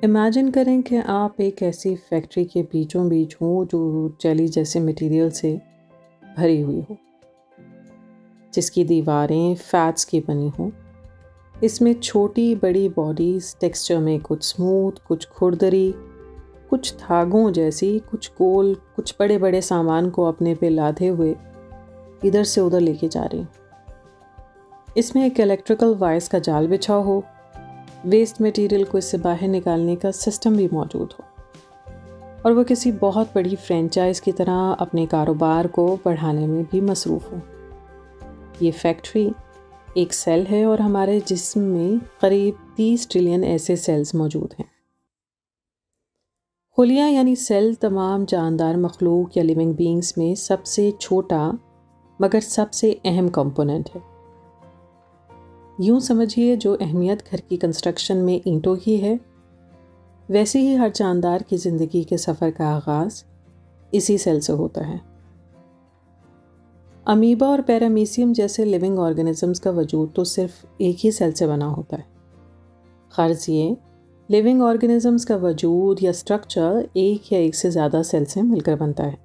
Imagine کریں کہ آپ ایک ایسی فیکٹری کے بیچوں بیچ ہوں جو جیلی جیسے مٹیریل سے بھری ہوئی ہو، جس کی دیواریں فیٹس کی بنی ہوں۔ اس میں چھوٹی بڑی باڈیز ٹیکسچر میں کچھ سموتھ، کچھ کھردری، کچھ دھاگوں جیسی، کچھ گول، کچھ بڑے بڑے سامان کو اپنے پہ لادے ہوئے ادھر سے ادھر لے کے جا رہی ہوں۔ اس میں ایک الیکٹریکل وائرز کا جال بچھا ہو، ویسٹ مٹیریل کو اس سے باہر نکالنے کا سسٹم بھی موجود ہو، اور وہ کسی بہت بڑی فرینچائز کی طرح اپنے کاروبار کو بڑھانے میں بھی مصروف ہو۔ یہ فیکٹری ایک سیل ہے اور ہمارے جسم میں قریب 30 ٹریلین ایسے سیلز موجود ہیں۔ خلیہ یعنی سیل تمام جاندار مخلوق یا لیونگ بینگز میں سب سے چھوٹا مگر سب سے اہم کمپوننٹ ہے۔ یوں سمجھیے جو اہمیت گھر کی کنسٹرکشن میں اینٹوں کی ہے، ویسے ہی ہر جاندار کی زندگی کے سفر کا آغاز اسی سیل سے ہوتا ہے۔ امیبا اور پیرامیسیم جیسے لیونگ آرگنزمز کا وجود تو صرف ایک ہی سیل سے بنا ہوتا ہے۔ غرض یہ لیونگ آرگنزمز کا وجود یا سٹرکچر ایک یا ایک سے زیادہ سیل سے مل کر بنتا ہے۔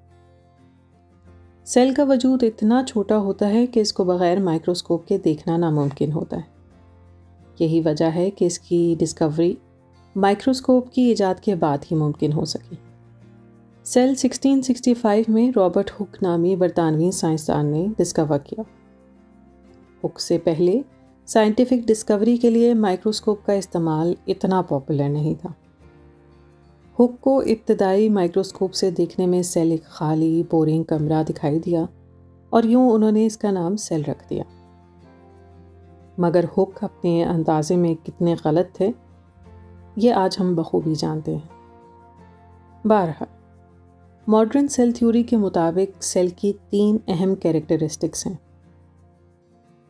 سیل کا وجود اتنا چھوٹا ہوتا ہے کہ اس کو بغیر مائکروسکوپ کے دیکھنا ناممکن ہوتا ہے۔ یہی وجہ ہے کہ اس کی ڈسکوری مائکروسکوپ کی ایجاد کے بعد ہی ممکن ہو سکی۔ سیل 1665 میں رابرٹ ہک نامی برطانوی سائنسدان نے ڈسکور کیا۔ ہک سے پہلے سائنٹیفک ڈسکوری کے لیے مائکروسکوپ کا استعمال اتنا پاپولر نہیں تھا۔ ہک کو ابتدائی مائکروسکوپ سے دیکھنے میں سیل ایک خالی بورنگ کمرہ دکھائی دیا اور یوں انہوں نے اس کا نام سیل رکھ دیا۔ مگر ہک اپنے اندازے میں کتنے غلط تھے یہ آج ہم بخوبی جانتے ہیں۔ بہرحال ماڈرن سیل تھیوری کے مطابق سیل کی 3 اہم کیریکٹرسٹکس ہیں،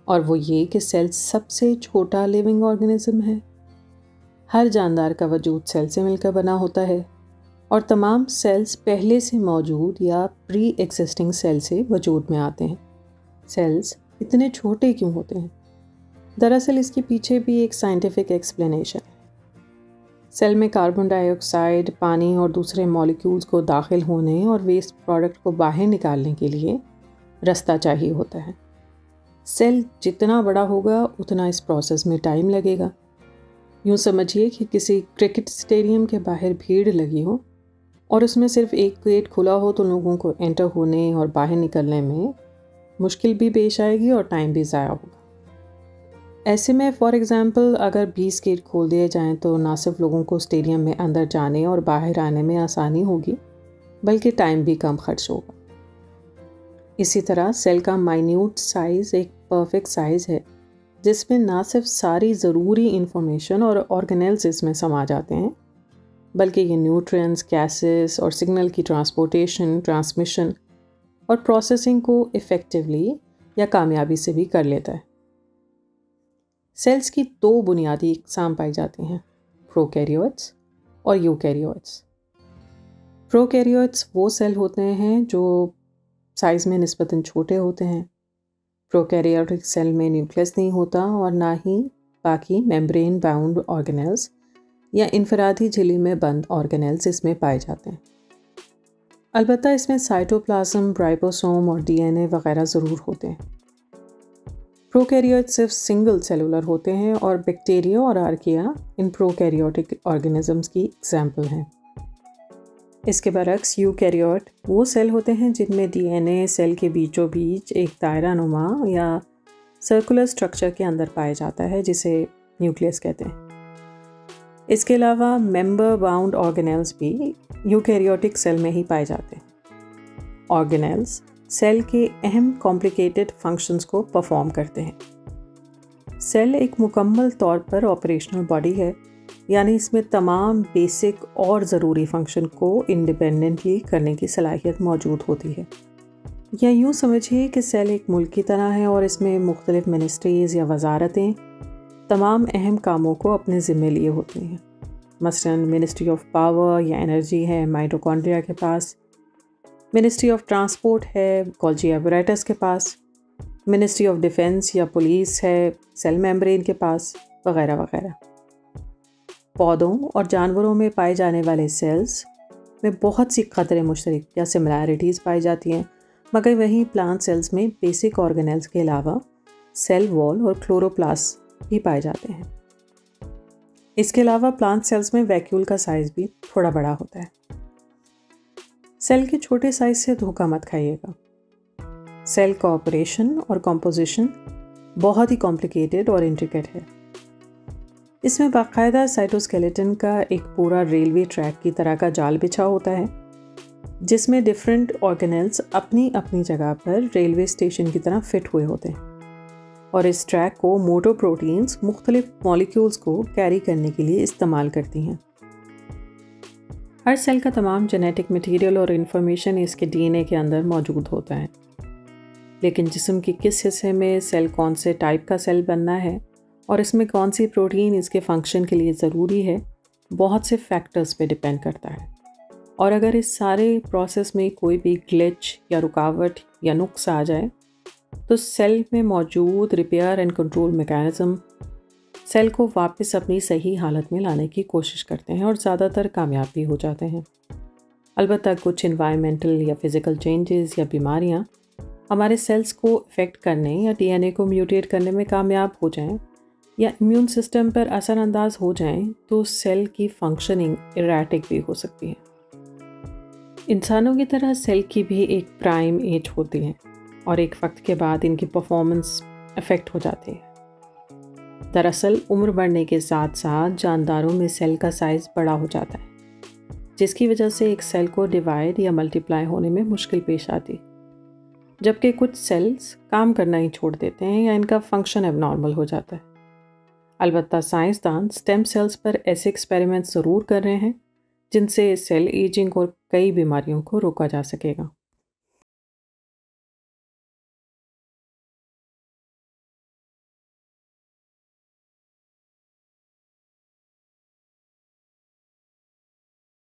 اور وہ یہ کہ سیل سب سے چھوٹا لیونگ آرگنزم ہے، ہر جاندار کا وجود سیل سے مل کر بنا ہوتا ہے، اور تمام سیلز پہلے سے موجود یا پری ایگزسٹنگ سیل سے وجود میں آتے ہیں۔ سیلز اتنے چھوٹے کیوں ہوتے ہیں؟ دراصل اس کے پیچھے بھی ایک سائنٹیفک ایکسپلینیشن ہے۔ سیل میں کاربن ڈائی آکسائڈ، پانی اور دوسرے مالیکیولز کو داخل ہونے اور ویسٹ پروڈکٹ کو باہر نکالنے کے لیے رستہ چاہیے ہوتا ہے۔ سیل جتنا بڑا ہوگا اتنا اس پروسیس میں ٹائم لگے گا۔ یوں سمجھیے کہ کسی کرکٹ اسٹیڈیم کے باہر بھیڑ لگی ہو اور اس میں صرف ایک گیٹ کھلا ہو تو لوگوں کو انٹر ہونے اور باہر نکلنے میں مشکل بھی پیش آئے گی اور ٹائم بھی ضائع ہوگا۔ ایسے میں فار ایگزامپل اگر 20 گیٹ کھول دیے جائیں تو نہ صرف لوگوں کو اسٹیڈیم میں اندر جانے اور باہر آنے میں آسانی ہوگی بلکہ ٹائم بھی کم خرچ ہوگا۔ اسی طرح سیل کا مائنیوٹ سائز ایک پرفیکٹ سائز ہے جس میں نہ صرف ساری ضروری انفارمیشن اور آرگنیلز اس میں سما جاتے ہیں بلکہ یہ نیوٹرینز، گیسز اور سگنل کی ٹرانسپورٹیشن، ٹرانسمیشن اور پروسیسنگ کو ایفیکٹولی یا کامیابی سے بھی کر لیتا ہے۔ سیلز کی 2 بنیادی اقسام پائی جاتی ہیں، پروکیریوٹس اور یوکیریوٹس۔ پروکیریوٹس وہ سیل ہوتے ہیں جو سائز میں نسبتاً چھوٹے ہوتے ہیں۔ پروکیریوٹک سیل میں نیوکلیس نہیں ہوتا اور نہ ہی باقی میمبرین باؤنڈ آرگنیلز یا انفرادی جھلی میں بند آرگنیلز اس میں پائے جاتے ہیں۔ البتہ اس میں سائٹوپلازم، رائبوسوم اور ڈی این اے وغیرہ ضرور ہوتے ہیں۔ پروکیریوٹ صرف سنگل سیلولر ہوتے ہیں اور بیکٹیریا اور آرکیا ان پروکیریوٹک آرگنزمز کی ایگزامپل ہیں۔ اس کے برعکس یوکیریوٹ وہ سیل ہوتے ہیں جن میں ڈی این اے سیل کے بیچوں بیچ ایک دائرہ نما یا سرکولر سٹرکچر کے اندر پایا جاتا ہے جسے نیوکلیس کہتے ہیں۔ اس کے علاوہ ممبر باؤنڈ آرگنیلز بھی یوکیریوٹک سیل میں ہی پائے جاتے ہیں۔ آرگنیلز سیل کے اہم کمپلیکیٹڈ فنکشنز کو پرفارم کرتے ہیں۔ سیل ایک مکمل طور پر آپریشنل باڈی ہے، یعنی اس میں تمام بیسک اور ضروری فنکشن کو انڈیپینڈنٹلی کرنے کی صلاحیت موجود ہوتی ہے۔ یا یوں سمجھیے کہ سیل ایک ملک کی طرح ہے اور اس میں مختلف منسٹریز یا وزارتیں تمام اہم کاموں کو اپنے ذمے لیے ہوتی ہیں۔ مثلاً منسٹری آف پاور یا انرجی ہے مائٹوکونڈریا کے پاس، منسٹری آف ٹرانسپورٹ ہے گولجی ایپریٹس کے پاس، منسٹری آف ڈیفنس یا پولیس ہے سیل میمبرین کے پاس، وغیرہ وغیرہ۔ پودوں اور جانوروں میں پائے جانے والے سیلز میں بہت سی قدرے مشترک یا سملیرٹیز پائی جاتی ہیں، مگر وہیں پلانٹ سیلز میں بیسک آرگنیلز کے علاوہ سیل وال اور کلوروپلاسٹ بھی پائے جاتے ہیں۔ اس کے علاوہ پلانٹ سیلز میں ویکیول کا سائز بھی تھوڑا بڑا ہوتا ہے۔ سیل کے چھوٹے سائز سے دھوکہ مت کھائیے گا۔ سیل کا آپریشن اور کمپوزیشن بہت ہی کمپلیکیٹڈ اور انٹریکیٹ ہے۔ اس میں باقاعدہ سائٹوسکیلیٹن کا ایک پورا ریلوے ٹریک کی طرح کا جال بچھا ہوتا ہے، جس میں ڈیفرنٹ آرگنیلز اپنی اپنی جگہ پر ریلوے اسٹیشن کی طرح فٹ ہوئے ہوتے ہیں، اور اس ٹریک کو موٹو پروٹینز مختلف مالیکیولز کو کیری کرنے کے لیے استعمال کرتی ہیں۔ ہر سیل کا تمام جینیٹک مٹیریل اور انفارمیشن اس کے ڈی این اے کے اندر موجود ہوتا ہے، لیکن جسم کے کس حصے میں سیل کون سے ٹائپ کا سیل بننا ہے اور اس میں کون سی پروٹین اس کے فنکشن کے لیے ضروری ہے، بہت سے فیکٹرز پہ ڈیپینڈ کرتا ہے۔ اور اگر اس سارے پروسیس میں کوئی بھی گلچ یا رکاوٹ یا نقص آ جائے تو سیل میں موجود repair and control mechanism cell کو واپس اپنی صحیح حالت میں لانے کی کوشش کرتے ہیں اور زیادہ تر کامیاب بھی ہو جاتے ہیں۔ البتہ کچھ انوائرمنٹل یا فزیکل چینجز یا بیماریاں ہمارے سیلز کو افیکٹ کرنے یا ڈی این اے کو میوٹیٹ کرنے میں کامیاب ہو جائیں یا امیون سسٹم پر اثر انداز ہو جائیں تو سیل کی فنکشننگ ایریٹک بھی ہو سکتی ہے۔ انسانوں کی طرح سیل کی بھی ایک پرائم ایج ہوتی ہے اور ایک وقت کے بعد ان کی پرفارمنس افیکٹ ہو جاتی ہے۔ دراصل عمر بڑھنے کے ساتھ ساتھ جانداروں میں سیل کا سائز بڑا ہو جاتا ہے، جس کی وجہ سے ایک سیل کو ڈیوائڈ یا ملٹیپلائی ہونے میں مشکل پیش آتی، جبکہ کچھ سیلز کام کرنا ہی چھوڑ دیتے ہیں یا ان کا فنکشن اب نارمل ہو جاتا ہے۔ البتہ سائنسدان سٹیم سیلز پر ایسے ایکسپیریمنٹ ضرور کر رہے ہیں جن سے سیل ایجنگ اور کئی بیماریوں کو روکا جا سکے گا۔